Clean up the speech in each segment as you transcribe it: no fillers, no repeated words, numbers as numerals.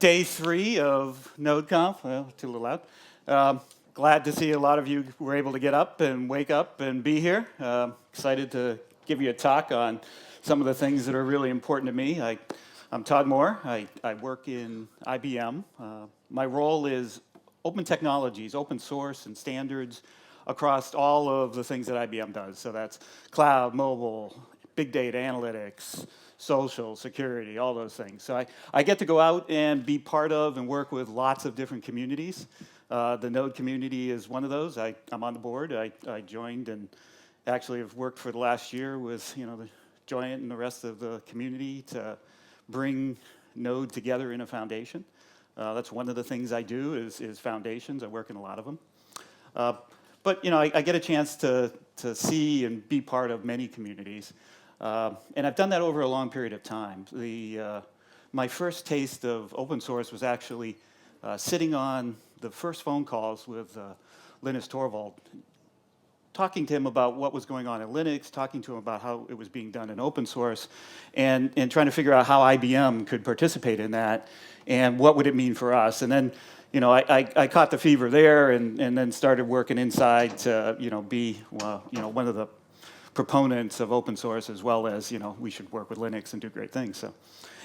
day 3 of NodeConf. Well, too little loud. Glad to see a lot of you were able to get up and wake up and be here. Excited to give you a talk on some of the things that are really important to me. I'm Todd Moore. I work in IBM. My role is open technologies, open source and standards across all of the things that IBM does. So that's cloud, mobile, big data analytics, social, security, all those things. So I get to go out and be part of and work with lots of different communities. The Node community is one of those. I'm on the board. I joined and actually have worked for the last year with the Joint and the rest of the community to bring Node together in a foundation. That's one of the things I do is foundations. I work in a lot of them. But I get a chance to see and be part of many communities. And I've done that over a long period of time. My first taste of open source was actually sitting on the first phone calls with Linus Torvald, talking to him about what was going on in Linux, talking to him about how it was being done in open source, and trying to figure out how IBM could participate in that, and what would it mean for us. And then, I caught the fever there, and then started working inside to, be, one of the proponents of open source, as well as, we should work with Linux and do great things. So,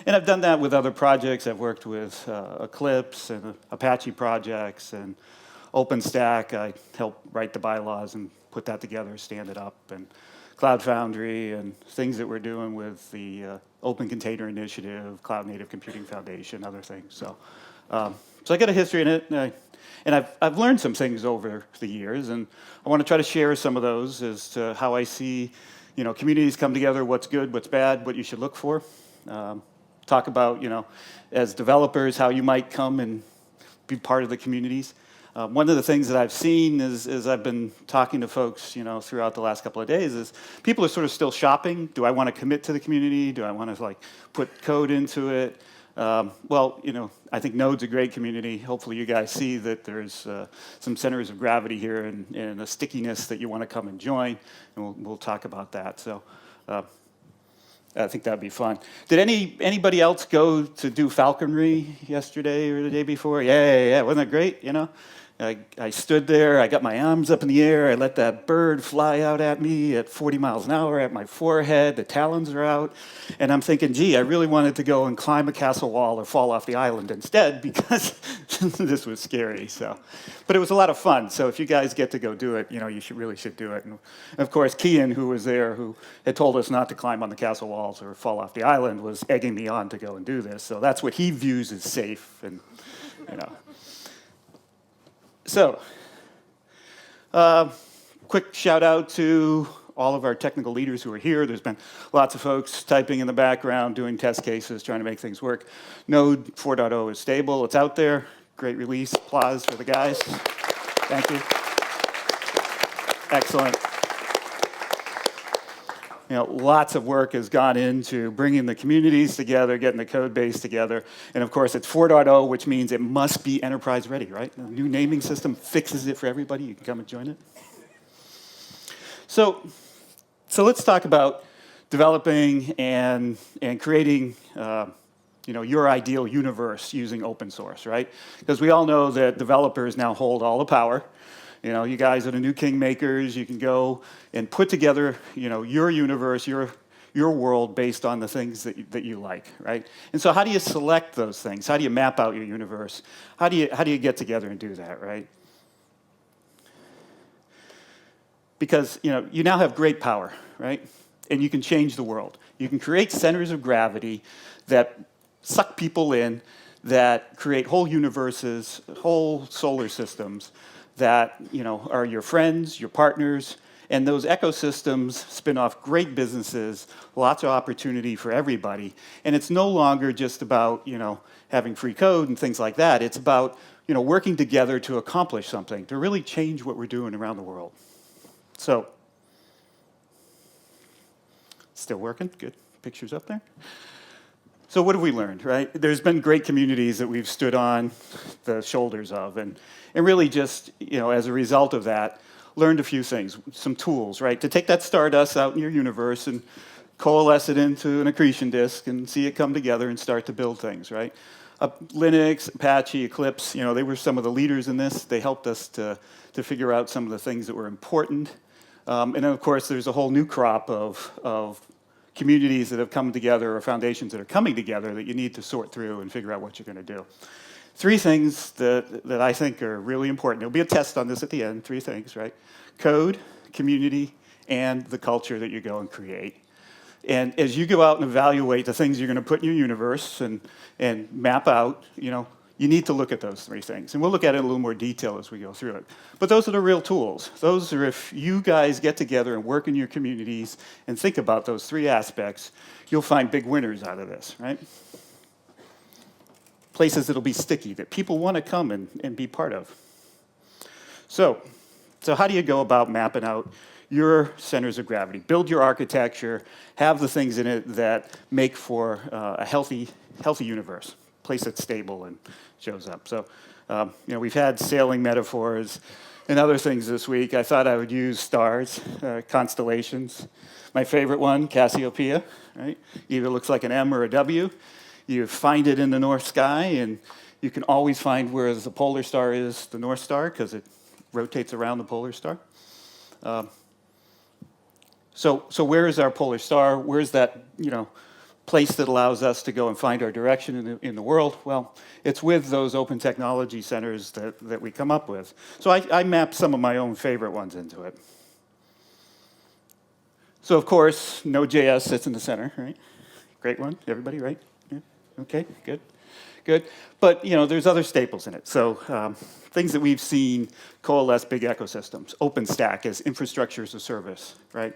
and I've done that with other projects. I've worked with Eclipse and Apache projects and OpenStack. I helped write the bylaws and put that together, stand it up, and Cloud Foundry and things that we're doing with the Open Container Initiative, Cloud Native Computing Foundation, other things. So I got a history in it, and I've learned some things over the years, and I want to try to share some of those as to how I see, communities come together, what's good, what's bad, what you should look for. Talk about, as developers, how you might come and be part of the communities. One of the things that I've seen is I've been talking to folks, throughout the last couple of days, is people are sort of still shopping. Do I want to commit to the community? Do I want to put code into it? Well, I think Node's a great community. Hopefully you guys see that there's some centers of gravity here and a stickiness that you want to come and join, and we'll talk about that. So I think that'd be fun. Did anybody else go to do falconry yesterday or the day before? Yeah. Wasn't that great, I stood there, I got my arms up in the air, I let that bird fly out at me at 40 miles an hour at my forehead, the talons are out, and I'm thinking, gee, I really wanted to go and climb a castle wall or fall off the island instead because this was scary. But it was a lot of fun, so if you guys get to go do it, you really should do it. And of course, Kian, who was there, who had told us not to climb on the castle walls or fall off the island, was egging me on to go and do this, so that's what he views as safe, and So, quick shout out to all of our technical leaders who are here. There's been lots of folks typing in the background, doing test cases, trying to make things work. Node 4.0 is stable, it's out there. Great release, applause for the guys. Thank you. Excellent. Lots of work has gone into bringing the communities together, getting the code base together. And of course, it's 4.0, which means it must be enterprise ready, right? The new naming system fixes it for everybody. You can come and join it. So let's talk about developing and creating your ideal universe using open source, right? Because we all know that developers now hold all the power. You guys are the new kingmakers. You can go and put together, your universe, your world based on the things that you like, right? And so, how do you select those things? How do you map out your universe? How do you get together and do that, right? Because you now have great power, right? And you can change the world. You can create centers of gravity that suck people in, that create whole universes, whole solar systems, that are your friends, your partners, and those ecosystems spin off great businesses, lots of opportunity for everybody. And it's no longer just about having free code and things like that. It's about working together to accomplish something, to really change what we're doing around the world. So, still working? Good. Pictures up there. So what have we learned, right? There's been great communities that we've stood on the shoulders of, and really just, as a result of that, learned a few things, some tools, right? To take that stardust out in your universe and coalesce it into an accretion disk and see it come together and start to build things, right? Linux, Apache, Eclipse, they were some of the leaders in this. They helped us to figure out some of the things that were important. And then, of course, there's a whole new crop of communities that have come together or foundations that are coming together that you need to sort through and figure out what you're going to do. Three things that I think are really important. There'll be a test on this at the end, three things, right? Code, community, and the culture that you go and create. And as you go out and evaluate the things you're going to put in your universe and map out, you need to look at those three things. And we'll look at it in a little more detail as we go through it. But those are the real tools. Those are if you guys get together and work in your communities and think about those three aspects, you'll find big winners out of this, right? Places that'll be sticky, that people want to come and be part of. So how do you go about mapping out your centers of gravity? Build your architecture, have the things in it that make for a healthy universe, place that's stable and shows up. So, we've had sailing metaphors and other things this week. I thought I would use stars, constellations. My favorite one, Cassiopeia, right? Either looks like an M or a W. You find it in the North sky, and you can always find where the polar star is, the North Star, because it rotates around the polar star. So where is our polar star? Where's that, place that allows us to go and find our direction in the world? Well, it's with those open technology centers that we come up with. So I mapped some of my own favorite ones into it. So of course, Node.js sits in the center, right? Great one, everybody, right? Yeah. Okay, good. But there's other staples in it. So things that we've seen coalesce big ecosystems. OpenStack as infrastructure as a service, right?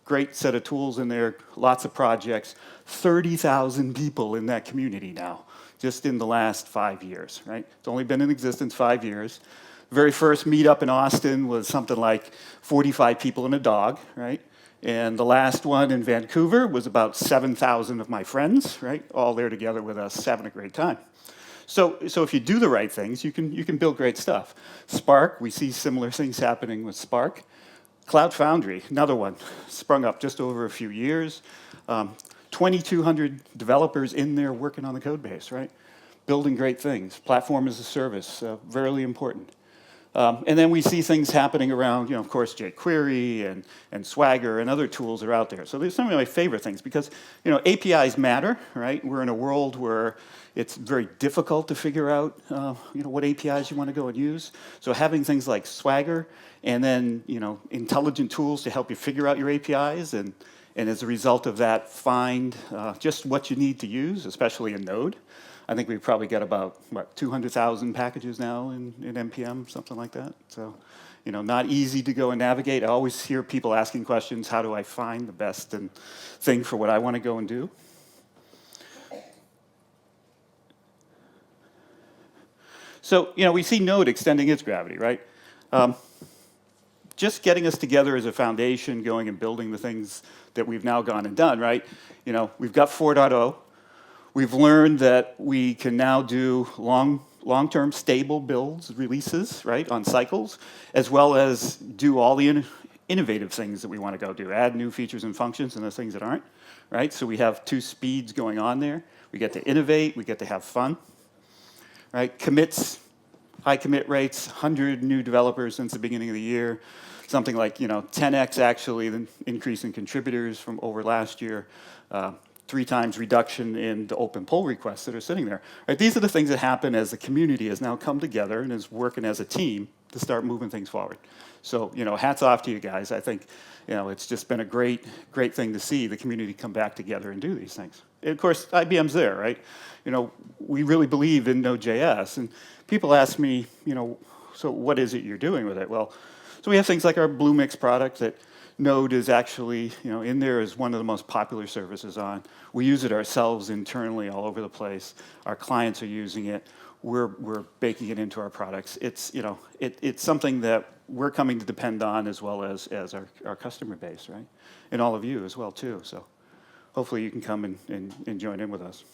Great set of tools in there, lots of projects, 30,000 people in that community now, just in the last 5 years, right? It's only been in existence 5 years. The very first meetup in Austin was something like 45 people and a dog, right? And the last one in Vancouver was about 7,000 of my friends, right? All there together with us, having a great time. So if you do the right things, you can build great stuff. Spark, we see similar things happening with Spark. Cloud Foundry, another one, sprung up just over a few years. 2,200 developers in there working on the code base, right? Building great things. Platform as a service, very important. And then we see things happening around, of course, jQuery and Swagger and other tools are out there. So there's some of my favorite things because, APIs matter, right? We're in a world where it's very difficult to figure out, what APIs you want to go and use. So having things like Swagger and then, intelligent tools to help you figure out your APIs and as a result of that, find just what you need to use, especially in Node. I think we've probably got about, 200,000 packages now in NPM, something like that. So, not easy to go and navigate. I always hear people asking questions, how do I find the best thing for what I want to go and do? So, we see Node extending its gravity, right? Just getting us together as a foundation, going and building the things that we've now gone and done, right? We've got 4.0. We've learned that we can now do long-term stable builds, releases, right, on cycles, as well as do all the innovative things that we want to go do, add new features and functions and the things that aren't, right? So we have two speeds going on there. We get to innovate, we get to have fun, right? Commits, high commit rates, 100 new developers since the beginning of the year, something like, 10x actually the increase in contributors from over last year. 3 times reduction in the open pull requests that are sitting there. Right, these are the things that happen as the community has now come together and is working as a team to start moving things forward. So, hats off to you guys. I think, it's just been a great thing to see the community come back together and do these things. And of course, IBM's there, right? We really believe in Node.js. And people ask me, so what is it you're doing with it? Well, so we have things like our Bluemix product that Node is actually, in there as one of the most popular services on. We use it ourselves internally all over the place. Our clients are using it. We're baking it into our products. It's, it's something that we're coming to depend on as well as our customer base, right? And all of you as well, too. So hopefully you can come and join in with us.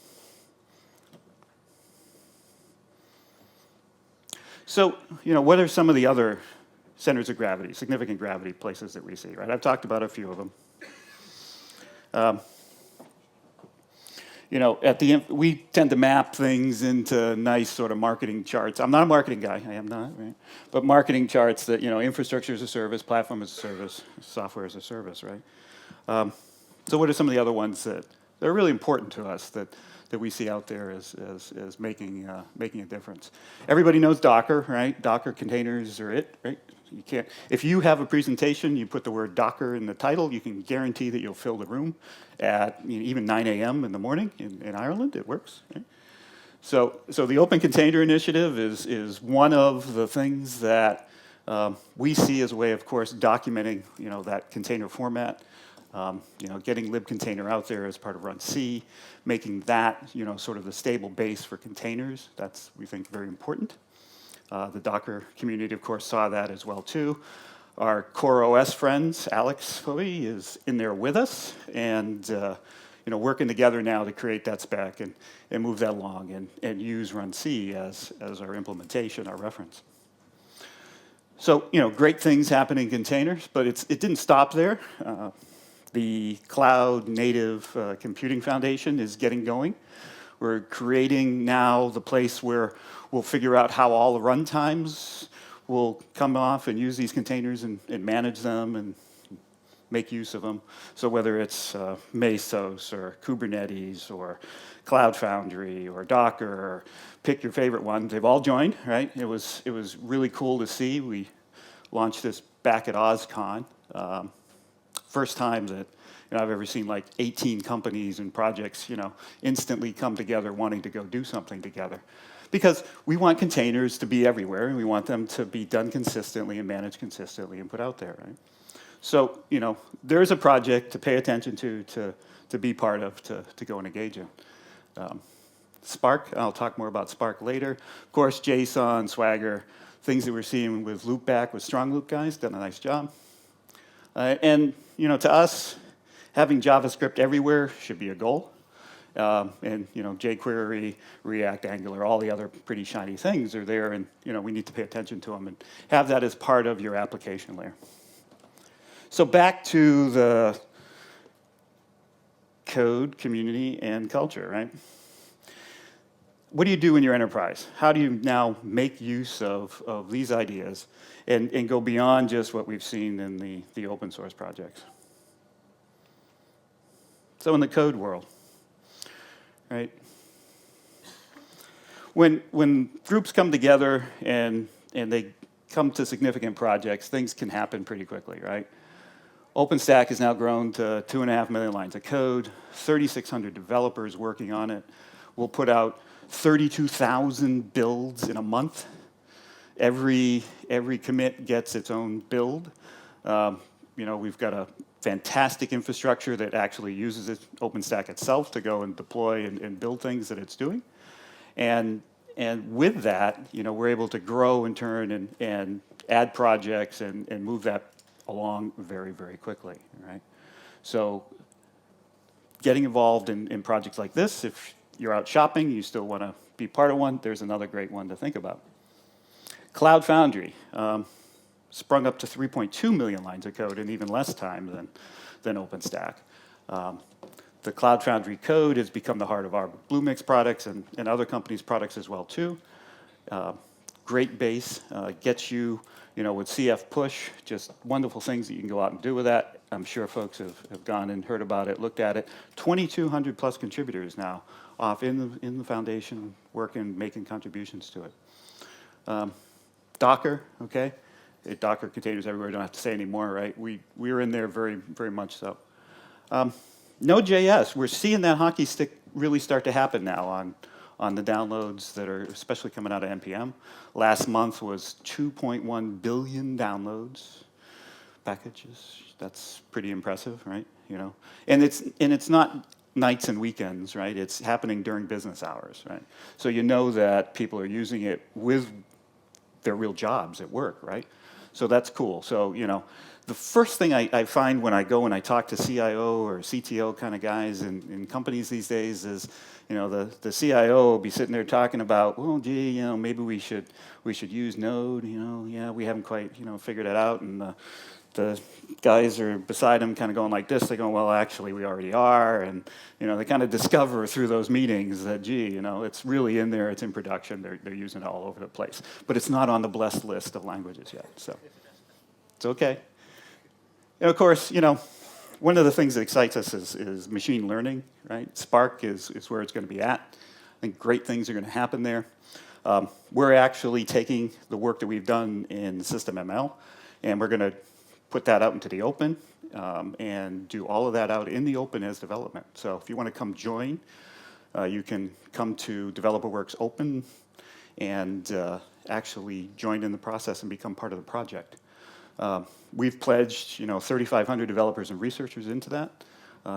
So, what are some of the other centers of gravity, significant gravity places that we see, right? I've talked about a few of them. at the end, we tend to map things into nice sort of marketing charts. I'm not a marketing guy, I am not, right? But marketing charts that, infrastructure as a service, platform as a service, software as a service, right? So what are some of the other ones that are really important to us that we see out there as making a difference? Everybody knows Docker, right? Docker containers are it, right? You can't, if you have a presentation, you put the word Docker in the title, you can guarantee that you'll fill the room at even 9 a.m. in the morning in Ireland. It works, right? So the Open Container Initiative is one of the things that we see as a way, of course, documenting that container format. Getting libcontainer out there as part of runC, making that sort of the stable base for containers. That's, we think, very important. The Docker community, of course, saw that as well too. Our Core OS friends, Alex Foey, is in there with us, and working together now to create that spec and move that along and use runC as our implementation, our reference. So great things happening in containers, but it didn't stop there. The Cloud Native Computing Foundation is getting going. We're creating now the place where we'll figure out how all the runtimes will come off and use these containers and manage them and make use of them. So whether it's Mesos or Kubernetes or Cloud Foundry or Docker, or pick your favorite one, they've all joined, right? It was really cool to see. We launched this back at OSCON. First time that I've ever seen like 18 companies and projects instantly come together wanting to go do something together. Because we want containers to be everywhere, and we want them to be done consistently and managed consistently and put out there, right? So, there's a project to pay attention to be part of, to go and engage in. Spark, I'll talk more about Spark later. Of course, JSON, Swagger, things that we're seeing with Loopback, with Strong Loop guys, done a nice job. And, to us, having JavaScript everywhere should be a goal. And jQuery, React, Angular, all the other pretty shiny things are there, and we need to pay attention to them and have that as part of your application layer. So back to the code, community, and culture, right? What do you do in your enterprise? How do you now make use of these ideas and go beyond just what we've seen in the open source projects? So in the code world, right? When groups come together and they come to significant projects, things can happen pretty quickly, right? OpenStack has now grown to 2.5 million lines of code, 3,600 developers working on it. We'll put out 32,000 builds in a month. Every commit gets its own build. We've got a fantastic infrastructure that actually uses OpenStack itself to go and deploy and build things that it's doing. And with that, we're able to grow in turn and add projects and move that along very, very quickly, right? So getting involved in projects like this, if you're out shopping, you still want to be part of one, there's another great one to think about. Cloud Foundry sprung up to 3.2 million lines of code in even less time than OpenStack. The Cloud Foundry code has become the heart of our Bluemix products and other companies' products as well too. Great base, gets you, with CF push, just wonderful things that you can go out and do with that. I'm sure folks have gone and heard about it, looked at it. 2,200 plus contributors now off in the foundation, working, making contributions to it. Docker, okay? Docker containers everywhere, don't have to say anymore, right? We're in there very, very much so. Node.js, we're seeing that hockey stick really start to happen now on the downloads that are especially coming out of NPM. Last month was 2.1 billion downloads packages. That's pretty impressive, right? And it's not nights and weekends, right? It's happening during business hours, right? So that people are using it with their real jobs at work, right? So that's cool. So, the first thing I find when I go and I talk to CIO or CTO kind of guys in companies these days is, the CIO will be sitting there talking about, well, gee, maybe we should use Node, yeah, we haven't quite, figured it out, and the guys are beside him kind of going like this. They're going, well, actually, we already are. And, they kind of discover through those meetings that, gee, it's really in there. It's in production. They're using it all over the place. But it's not on the blessed list of languages yet. So it's OK. And of course, one of the things that excites us is machine learning, right? Spark is where it's going to be at. I think great things are going to happen there. We're actually taking the work that we've done in SystemML, and we're going to put that out into the open and do all of that out in the open as development. So if you want to come join, you can come to DeveloperWorks Open and actually join in the process and become part of the project. We've pledged 3,500 developers and researchers into that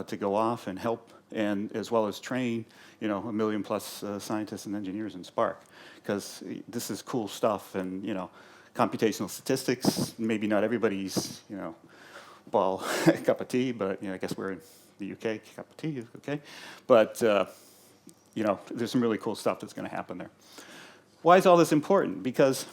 to go off and help, and as well as train 1 million plus scientists and engineers in Spark, because this is cool stuff. And computational statistics, maybe not everybody's ball cup of tea, but I guess we're in the UK, cup of tea is okay. But there's some really cool stuff that's going to happen there. Why is all this important? Because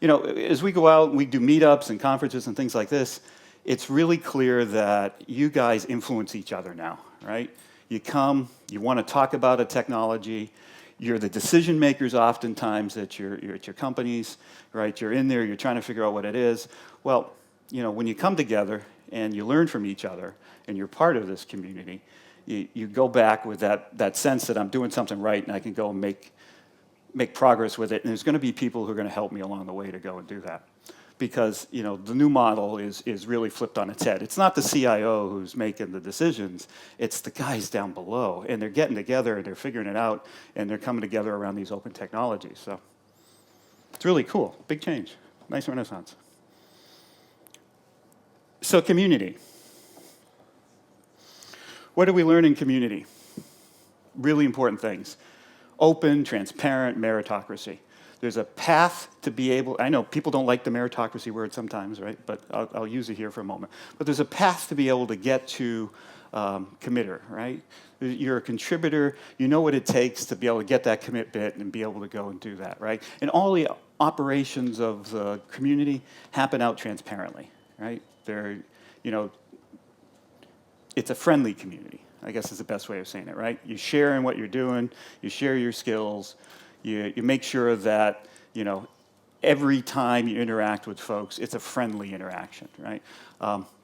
as we go out and we do meetups and conferences and things like this, it's really clear that you guys influence each other now, right? You come, you want to talk about a technology. You're the decision makers oftentimes at your companies, right? You're in there, you're trying to figure out what it is. Well, when you come together and you learn from each other and you're part of this community, you go back with that sense that I'm doing something right and I can go and make progress with it. And there's going to be people who are going to help me along the way to go and do that. Because the new model is really flipped on its head. It's not the CIO who's making the decisions. It's the guys down below. And they're getting together, and they're figuring it out, and they're coming together around these open technologies. So it's really cool. Big change. Nice renaissance. So community. What do we learn in community? Really important things. Open, transparent, meritocracy. There's a path to be able, I know people don't like the meritocracy word sometimes, right? But I'll use it here for a moment. But there's a path to be able to get to committer, right? You're a contributor. You know what it takes to be able to get that commit bit and be able to go and do that, right? And all the operations of the community happen out transparently, right? They're, it's a friendly community, I guess is the best way of saying it, right? You share in what you're doing. You share your skills. You make sure that, every time you interact with folks, it's a friendly interaction, right?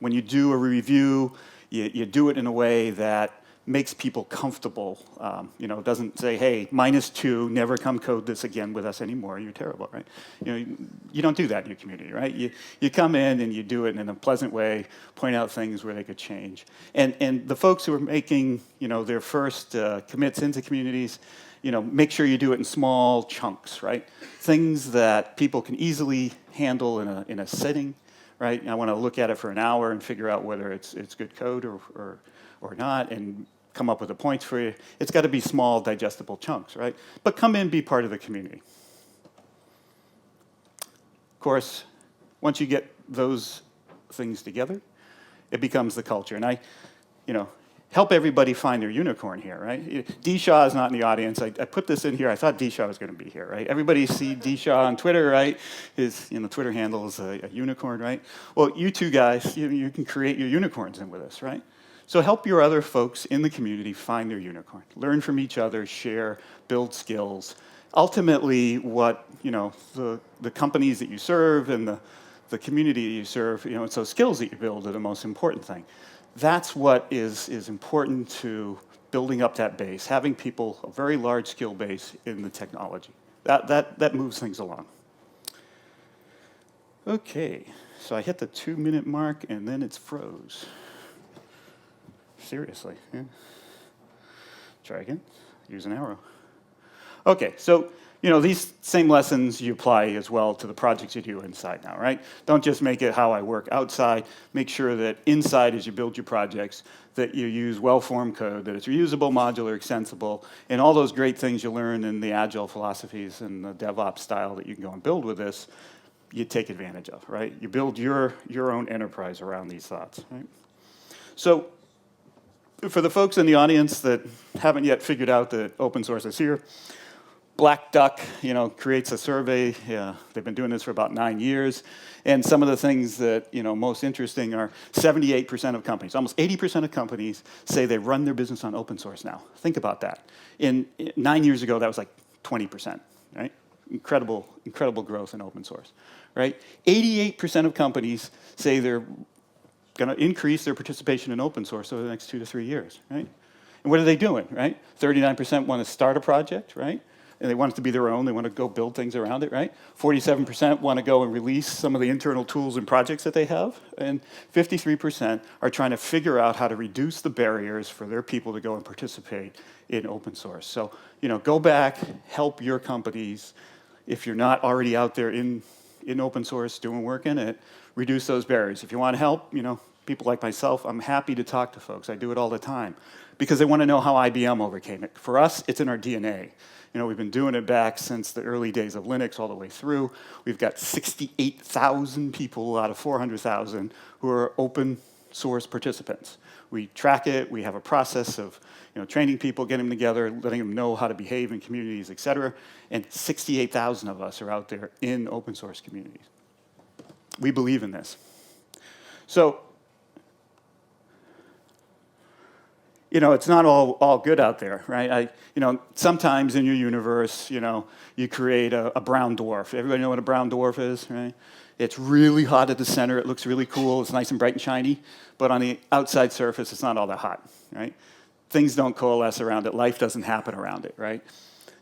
When you do a review, you do it in a way that makes people comfortable. Doesn't say, hey, -2, never come code this again with us anymore. You're terrible, right? You don't do that in your community, right? You come in and you do it in a pleasant way, point out things where they could change. And the folks who are making, their first commits into communities, make sure you do it in small chunks, right? Things that people can easily handle in a sitting, right? I want to look at it for an hour and figure out whether it's good code or not, and come up with the points for you. It's got to be small, digestible chunks, right? But come in, be part of the community. Of course, once you get those things together, it becomes the culture. And I help everybody find their unicorn here, right? D. Shaw is not in the audience. I put this in here. I thought D. Shaw was going to be here, right? Everybody see D. Shaw on Twitter, right? His Twitter handle is a unicorn, right? Well, you two guys, you can create your unicorns in with us, right? So help your other folks in the community find their unicorn. Learn from each other, share, build skills. Ultimately, what the companies that you serve and the community that you serve, it's those skills that you build are the most important thing. That's what is important to building up that base, having people, a very large skill base in the technology. That moves things along. Okay, so I hit the 2-minute mark, and then it's froze. Seriously, yeah. Try again, use an arrow. Okay, so these same lessons you apply as well to the projects you do inside now, right? Don't just make it how I work outside. Make sure that inside, as you build your projects, that you use well-formed code, that it's reusable, modular, extensible, and all those great things you learn in the agile philosophies and the DevOps style that you can go and build with this, you take advantage of, right? You build your own enterprise around these thoughts, right? So for the folks in the audience that haven't yet figured out that open source is here, Black Duck, creates a survey. They've been doing this for about 9 years. And some of the things that, most interesting are 78% of companies, almost 80% of companies say they run their business on open source now. Think about that. 9 years ago, that was like 20%, right? Incredible growth in open source, right? 88% of companies say they're going to increase their participation in open source over the next 2 to 3 years, right? And what are they doing, right? 39% want to start a project, right? And they want it to be their own. They want to go build things around it, right? 47% want to go and release some of the internal tools and projects that they have. And 53% are trying to figure out how to reduce the barriers for their people to go and participate in open source. So, go back, help your companies. If you're not already out there in open source doing work in it, reduce those barriers. If you want help, people like myself, I'm happy to talk to folks. I do it all the time because they want to know how IBM overcame it. For us, it's in our DNA. We've been doing it back since the early days of Linux all the way through. We've got 68,000 people out of 400,000 who are open source participants. We track it. We have a process of training people, getting them together, letting them know how to behave in communities, et cetera. And 68,000 of us are out there in open source communities. We believe in this. So, it's not all good out there, right? Sometimes in your universe, you create a brown dwarf. Everybody know what a brown dwarf is, right? It's really hot at the center. It looks really cool. It's nice and bright and shiny. But on the outside surface, it's not all that hot, right? Things don't coalesce around it. Life doesn't happen around it, right?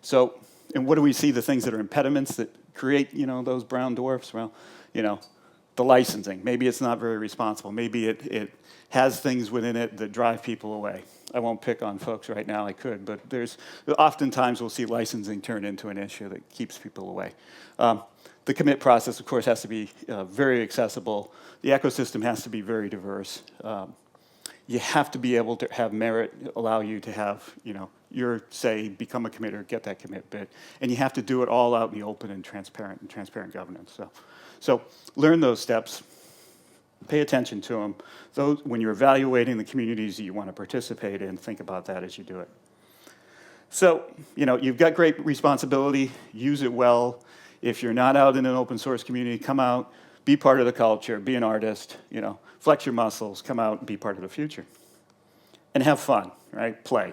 So, and what do we see? The things that are impediments that create, those brown dwarfs? Well, the licensing. Maybe it's not very responsible. Maybe it has things within it that drive people away. I won't pick on folks right now. I could, but oftentimes we'll see licensing turn into an issue that keeps people away. The commit process, of course, has to be very accessible. The ecosystem has to be very diverse. You have to be able to have merit allow you to have, your say, become a committer, get that commit bit, and you have to do it all out in the open and transparent governance. So learn those steps. Pay attention to them. When you're evaluating the communities that you want to participate in, think about that as you do it. So, you've got great responsibility. Use it well. If you're not out in an open source community, come out, be part of the culture, be an artist, flex your muscles, come out and be part of the future. And have fun, right? Play,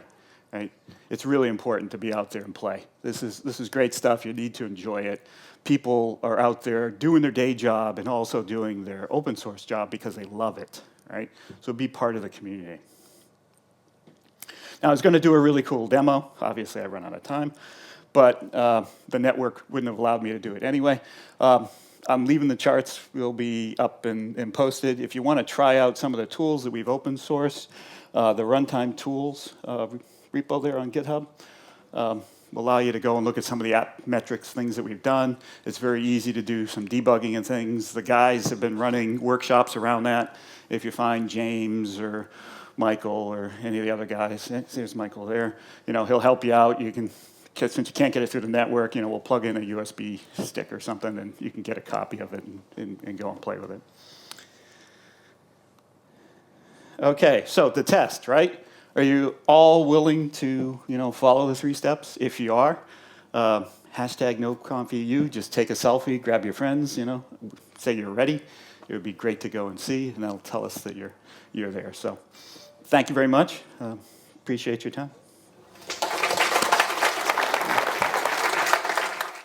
right? It's really important to be out there and play. This is great stuff. You need to enjoy it. People are out there doing their day job and also doing their open source job because they love it, right? So be part of the community. Now, I was going to do a really cool demo. Obviously, I run out of time, but the network wouldn't have allowed me to do it anyway. I'm leaving the charts. Will be up and posted. If you want to try out some of the tools that we've open sourced, the runtime tools repo there on GitHub, will allow you to go and look at some of the app metrics, things that we've done. It's very easy to do some debugging and things. The guys have been running workshops around that. If you find James or Michael or any of the other guys, there's Michael there, he'll help you out. You can, since you can't get it through the network, we'll plug in a USB stick or something and you can get a copy of it and go and play with it. Okay, so the test, right? Are you all willing to, follow the 3 steps? If you are, hashtag NodeConfEU, just take a selfie, grab your friends, say you're ready. It would be great to go and see, and that'll tell us that you're there. So thank you very much. Appreciate your time.